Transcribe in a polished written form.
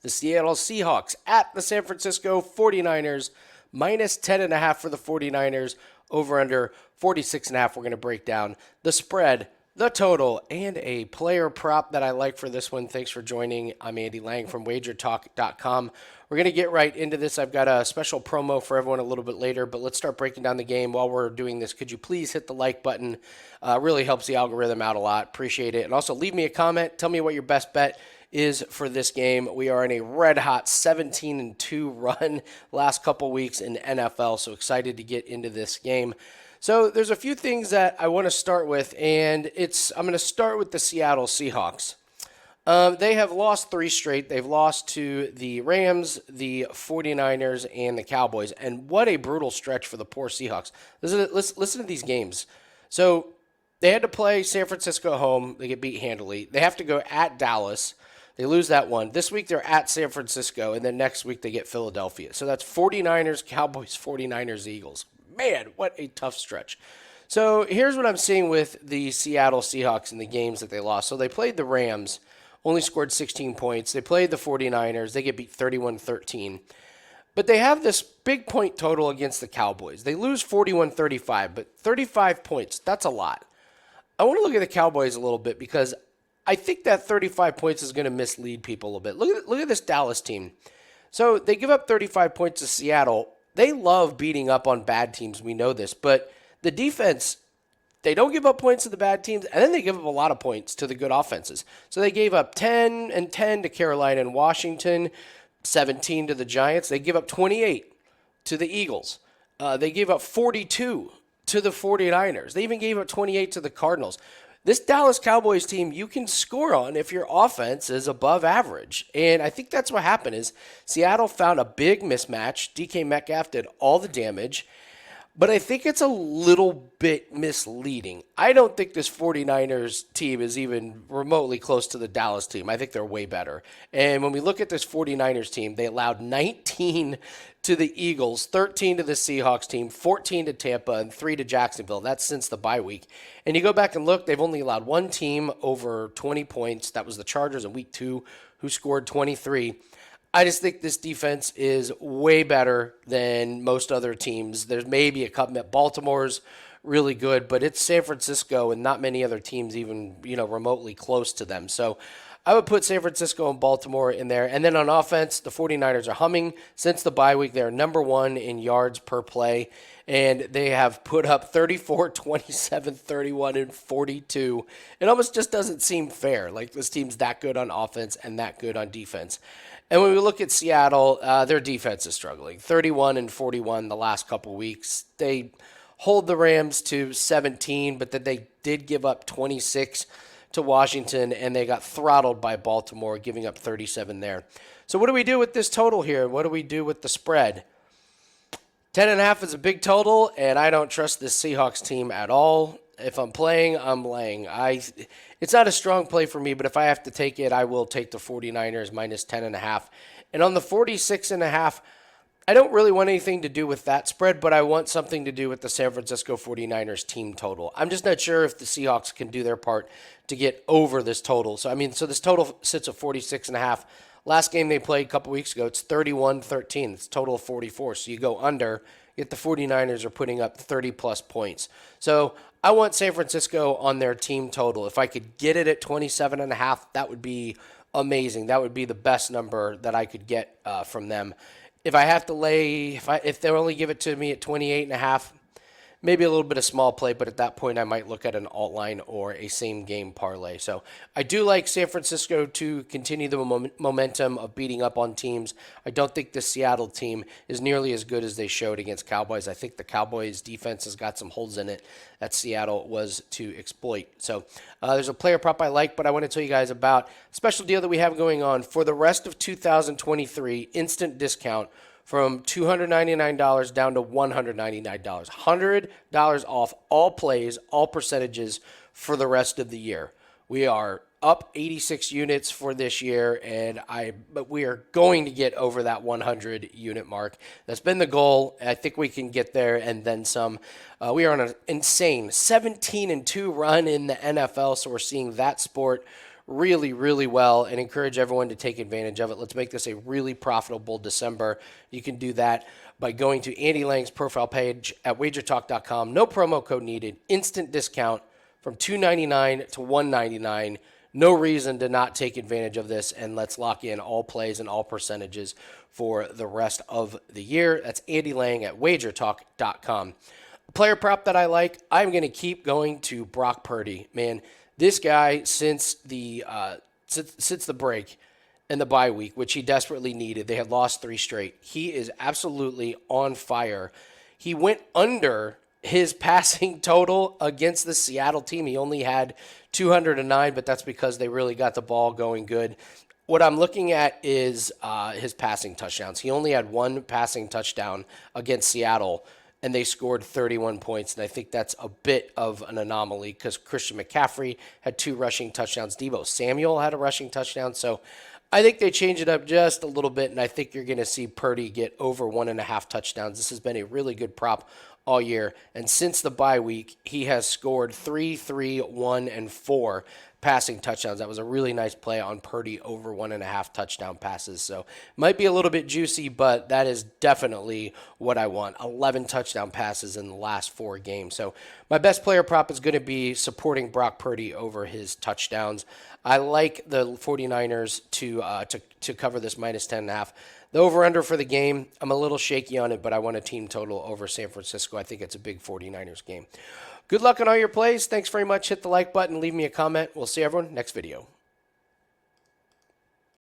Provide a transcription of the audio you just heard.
The Seattle Seahawks at the San Francisco 49ers, minus 10.5 for the 49ers, over under 46.5. We're going to break down the spread, the total, and a player prop that I like for this one. Thanks for joining. I'm Andy Lang from wagertalk.com. We're going to get right into this. I've got a special promo for everyone a little bit later, but let's start breaking down the game. While we're doing this, could you please hit the like button? Really helps the algorithm out a lot. Appreciate it. And also leave me a comment. Tell me what your best bet is for this game. We are in a red-hot 17-2 run last couple weeks in NFL, so excited to get into this game. So there's a few things that I want to start with, and I'm going to start with the Seattle Seahawks. They have lost 3 straight. They've lost to the Rams, the 49ers, and the Cowboys, and what a brutal stretch for the poor Seahawks. Listen to these games. So they had to play San Francisco at home. They get beat handily. They have to go at Dallas. They lose that one. This week they're at San Francisco, and then next week they get Philadelphia. So that's 49ers, Cowboys, 49ers, Eagles. Man, what a tough stretch. So here's what I'm seeing with the Seattle Seahawks in the games that they lost. So they played the Rams, only scored 16 points. They played the 49ers. They get beat 31-13. But they have this big point total against the Cowboys. They lose 41-35, but 35 points, that's a lot. I want to look at the Cowboys a little bit because I think that 35 points is going to mislead people a little bit. Look at this Dallas team. So they give up 35 points to Seattle. They love beating up on bad teams. We know this. But the defense, they don't give up points to the bad teams, and then they give up a lot of points to the good offenses. So they gave up 10 and 10 to Carolina and Washington, 17 to the Giants. They give up 28 to the Eagles. They gave up 42 to the 49ers. They even gave up 28 to the Cardinals. This Dallas Cowboys team you can score on if your offense is above average. And I think that's what happened is Seattle found a big mismatch. DK Metcalf did all the damage. But I think it's a little bit misleading. I don't think this 49ers team is even remotely close to the Dallas team. I think they're way better. And when we look at this 49ers team, they allowed 19 to the Eagles, 13 to the Seahawks team, 14 to Tampa, and 3 to Jacksonville. That's since the bye week. And you go back and look, they've only allowed one team over 20 points. That was the Chargers in week 2, who scored 23. I just think this defense is way better than most other teams. There's maybe a couple. Baltimore's really good, but it's San Francisco and not many other teams even, remotely close to them. So I would put San Francisco and Baltimore in there. And then on offense, the 49ers are humming. Since the bye week, they're number 1 in yards per play. And they have put up 34, 27, 31, and 42. It almost just doesn't seem fair. Like this team's that good on offense and that good on defense. And when we look at Seattle, their defense is struggling. 31 and 41 the last couple weeks. They hold the Rams to 17, but then they did give up 26 to Washington, and they got throttled by Baltimore, giving up 37 there. So what do we do with this total here? What do we do with the spread? 10.5 is a big total, and I don't trust this Seahawks team at all. If I'm playing, I'm laying. It's not a strong play for me, but if I have to take it, I will take the 49ers minus 10.5. And on the 46.5, I don't really want anything to do with that spread, but I want something to do with the San Francisco 49ers team total. I'm just not sure if the Seahawks can do their part to get over this total. So this total sits at 46.5. Last game they played a couple weeks ago, it's 31-13. It's a total of 44. So you go under, yet the 49ers are putting up 30-plus points. So I want San Francisco on their team total. If I could get it at 27.5, that would be amazing. That would be the best number that I could get from them. If I have to lay, if they only give it to me at 28.5, maybe a little bit of small play, but at that point I might look at an alt line or a same game parlay. So I do like San Francisco to continue the momentum of beating up on teams. I don't think the Seattle team is nearly as good as they showed against Cowboys. I think the Cowboys defense has got some holes in it that Seattle was to exploit. So there's a player prop I like, but I want to tell you guys about a special deal that we have going on for the rest of 2023, instant discount from $299 down to $199. $100 off all plays, all percentages for the rest of the year. We are up 86 units for this year, but we are going to get over that 100 unit mark. That's been the goal. I think we can get there and then some. We are on an insane 17-2 run in the NFL, so we're seeing that sport really, really well and encourage everyone to take advantage of it. Let's make this a really profitable December. You can do that by going to Andy Lang's profile page at wagertalk.com. No promo code needed. Instant discount from $2.99 to $1.99. No reason to not take advantage of this, and let's lock in all plays and all percentages for the rest of the year. That's Andy Lang at wagertalk.com. A player prop that I like, I'm going to keep going to Brock Purdy. Man, this guy, since the break and the bye week, which he desperately needed, they had lost 3 straight. He is absolutely on fire. He went under his passing total against the Seattle team. He only had 209, but that's because they really got the ball going good. What I'm looking at is his passing touchdowns. He only had 1 passing touchdown against Seattle, and they scored 31 points. And I think that's a bit of an anomaly because Christian McCaffrey had 2 rushing touchdowns. Deebo Samuel had a rushing touchdown. So I think they changed it up just a little bit, and I think you're going to see Purdy get over 1.5 touchdowns. This has been a really good prop all year, and since the bye week, he has scored 3, 3, 1, and 4 passing touchdowns. That was a really nice play on Purdy over 1.5 touchdown passes. So might be a little bit juicy, but that is definitely what I want. 11 touchdown passes in the last 4 games. So my best player prop is going to be supporting Brock Purdy over his touchdowns. I like the 49ers to cover this minus 10.5. The over-under for the game, I'm a little shaky on it, but I want a team total over San Francisco. I think it's a big 49ers game. Good luck on all your plays. Thanks very much. Hit the like button. Leave me a comment. We'll see everyone next video.